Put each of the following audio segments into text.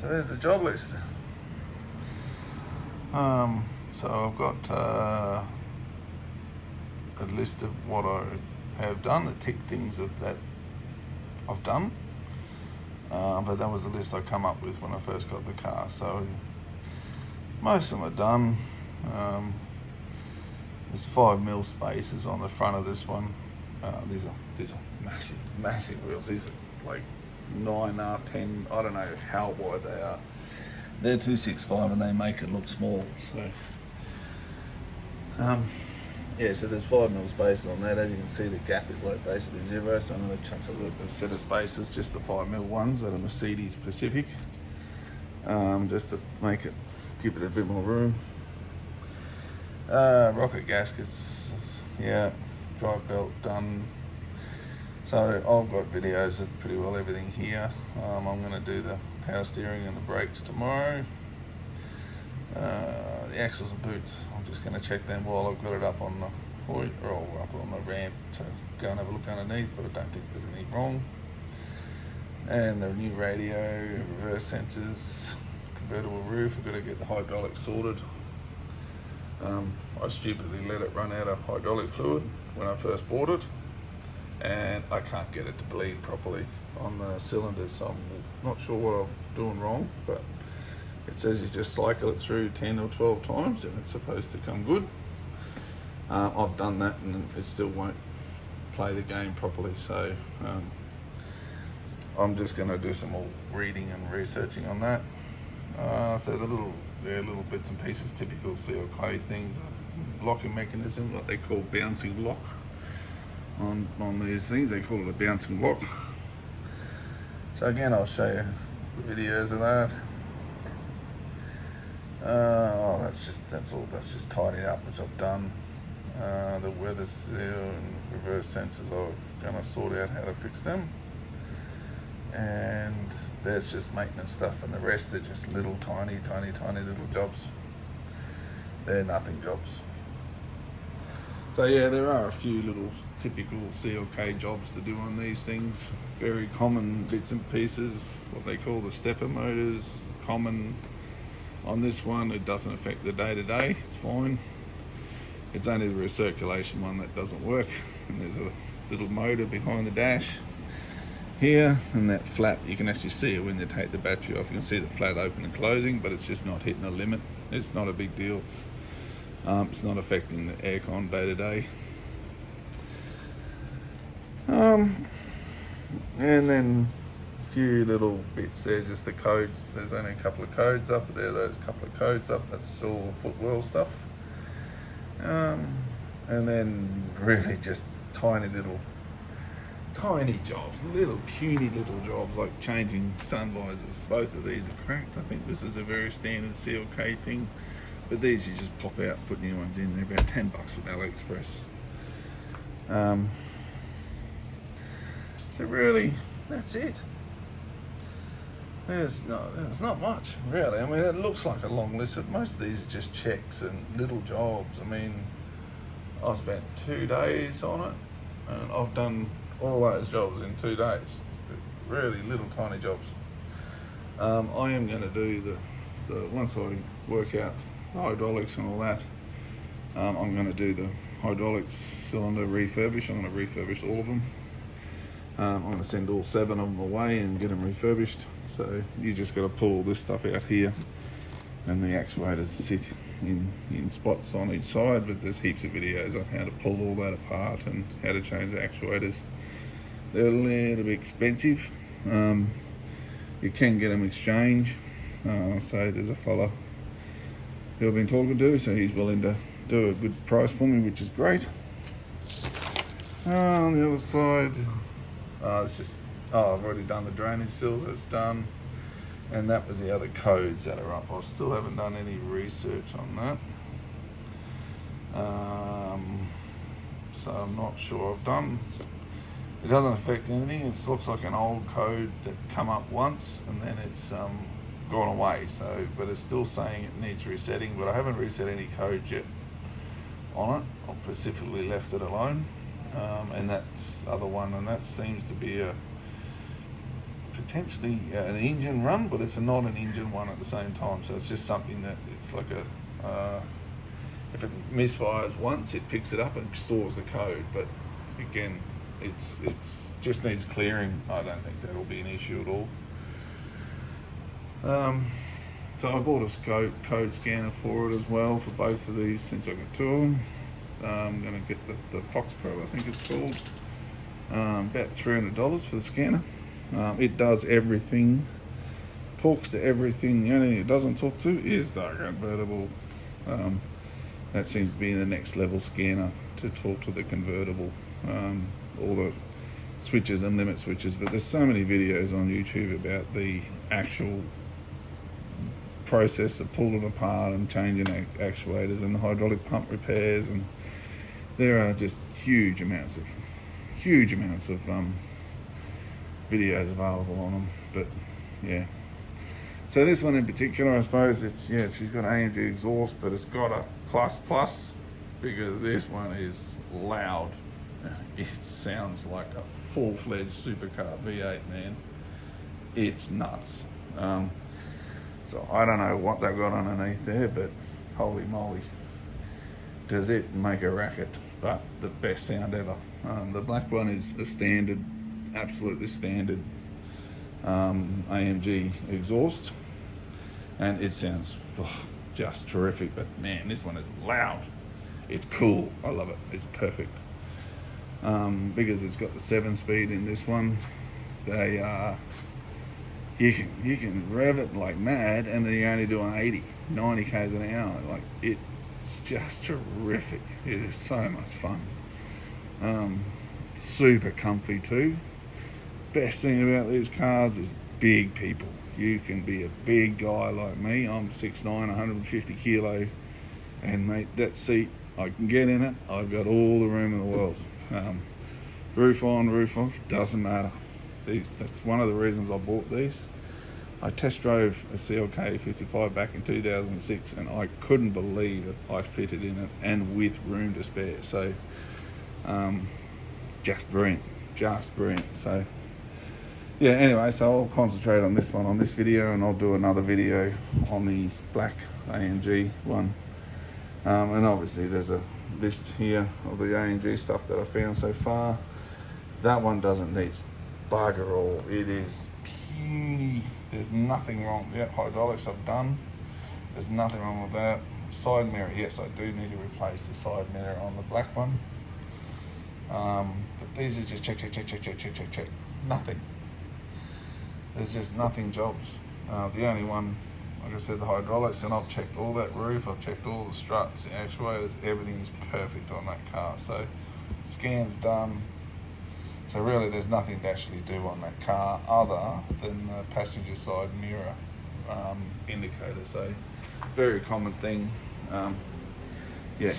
So there's the job list. So I've got a list of what I have done, the tick things that I've done. But that was the list I come up with when I first got the car. So most of them are done. There's 5mm spaces on the front of this one. These are massive wheels. These are like 9.5, 10. I don't know how wide they are. They're 265 and they make it look small. So yeah, so there's 5mm spaces on that. As you can see, the gap is like basically 0. So I'm going to chuck a little set of spaces, just the 5mm ones that are Mercedes Pacific, just to make it, give it a bit more room. Rocket gaskets, yeah, drive belt done. So I've got videos of pretty well everything here. I'm going to do the power steering and the brakes tomorrow. The axles and boots, I'm just going to check them while I've got it up on the hoist, or up on the ramp to go and have a look underneath, but I don't think there's anything wrong. And the new radio, reverse sensors, convertible roof. I've got to get the hydraulics sorted. I stupidly let it run out of hydraulic fluid when I first bought it, and I can't get it to bleed properly on the cylinders, so I'm not sure what I'm doing wrong, but it says you just cycle it through 10 or 12 times and it's supposed to come good. I've done that and it still won't play the game properly, so I'm just going to do some more reading and researching on that. So the little bits and pieces, typical CLK things, locking mechanism, what they call bouncing lock on these things. They call it a bouncing lock. So again, I'll show you the videos of that. That's just tidying up, which I've done. The weather seal and reverse sensors, I'm going to sort out how to fix them. And there's just maintenance stuff, and the rest are just little tiny little jobs. They're nothing jobs. So yeah, there are a few little typical CLK jobs to do on these things. Very common bits and pieces, what they call the stepper motors. Common on this one, it doesn't affect the day-to-day, it's fine. It's only the recirculation one that doesn't work, and there's a little motor behind the dash here, and that flap, you can actually see it when you take the battery off. You can see the flat open and closing, but it's just not hitting a limit. It's not a big deal. It's not affecting the aircon day to day. And then a few little bits there, just the codes. There's only a couple of codes up there. There's a couple of codes up. That's all footwell stuff. And then really just tiny jobs, little puny little jobs, like changing sun visors. Both of these are cracked. I think this is a very standard CLK thing, but these you just pop out, put new ones in. They're about $10 from AliExpress. So really, that's it. There's not much really. I mean, it looks like a long list, but most of these are just checks and little jobs. I mean, I spent 2 days on it, and I've done all those jobs in 2 days. Really little tiny jobs. I am going to do the once I work out the hydraulics and all that, I'm going to do the hydraulics cylinder refurbish. I'm going to refurbish all of them. I'm going to send all 7 of them away and get them refurbished. So you just got to pull all this stuff out here, and the actuators sit in spots on each side, but there's heaps of videos on how to pull all that apart and how to change the actuators. They're a little bit expensive. You can get them exchange. So there's a fella who I've been talking to, so he's willing to do a good price for me, which is great. On the other side, it's just, I've already done the drainage seals, that's done. And that was the other codes that are up. I still haven't done any research on that. So I'm not sure I've done. It doesn't affect anything. It looks like an old code that come up once and then it's gone away. So, but it's still saying it needs resetting, but I haven't reset any codes yet on it. I've specifically left it alone. And that's the other one, and that seems to be potentially an engine run, but it's not an engine one at the same time. So it's just something that it's like a if it misfires once, it picks it up and stores the code. But again, it's just needs clearing. I don't think that'll be an issue at all. So I bought a code scanner for it as well for both of these since I got two of them. I'm going to get the Fox Pro, I think it's called. About $300 for the scanner. It does everything, talks to everything. The only thing it doesn't talk to is the convertible. That seems to be the next level scanner to talk to the convertible. All the switches and limit switches, but there's so many videos on YouTube about the actual process of pulling apart and changing actuators and hydraulic pump repairs, and there are just huge amounts of videos available on them. But yeah, so this one in particular, I suppose it's, yeah, she's got AMG exhaust, but it's got a plus because this one is loud. It sounds like a full-fledged supercar V8, man. It's nuts. So I don't know what they've got underneath there, but holy moly, does it make a racket. But the best sound ever. The black one is a standard, absolutely standard AMG exhaust, and it sounds just terrific. But man, this one is loud. It's cool. I love it. It's perfect. Because it's got the 7-speed in this one. They you can rev it like mad, and then you're only doing 90 k's an hour. Like, it's just terrific. It is so much fun. Super comfy too. Best thing about these cars is big people. You can be a big guy like me. I'm 6'9", 150 kilo, and mate, that seat, I can get in it. I've got all the room in the world. Roof on, roof off, doesn't matter. That's one of the reasons I bought these. I test drove a CLK 55 back in 2006, and I couldn't believe it. I fitted in it, and with room to spare. So just brilliant. So yeah, anyway, so I'll concentrate on this one on this video, and I'll do another video on the black AMG one. And obviously there's a list here of the AMG stuff that I found so far. That one doesn't need bugger all. It is puny. There's nothing wrong. Yeah, hydraulics I've done. There's nothing wrong with that. Side mirror, yes, I do need to replace the side mirror on the black one. But these are just check. Nothing. There's just nothing jobs. The only one, like I said, the hydraulics, and I've checked all that roof, I've checked all the struts, the actuators, everything is perfect on that car. So scan's done. So really there's nothing to actually do on that car other than the passenger side mirror indicator. So very common thing. Yeah,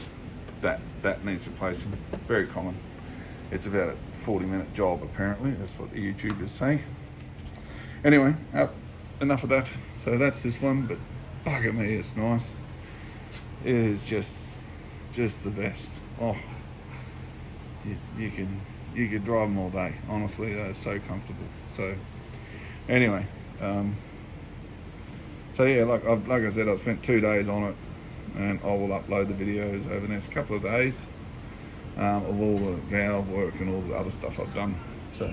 that needs replacing. Very common. It's about a 40-minute job apparently. That's what the YouTubers say. Anyway, enough of that. So that's this one, but bugger me, it's nice. It is just the best. Oh, you could drive them all day. Honestly, they're so comfortable. So anyway, so yeah, like I said, I've spent 2 days on it, and I will upload the videos over the next couple of days of all the valve work and all the other stuff I've done. So.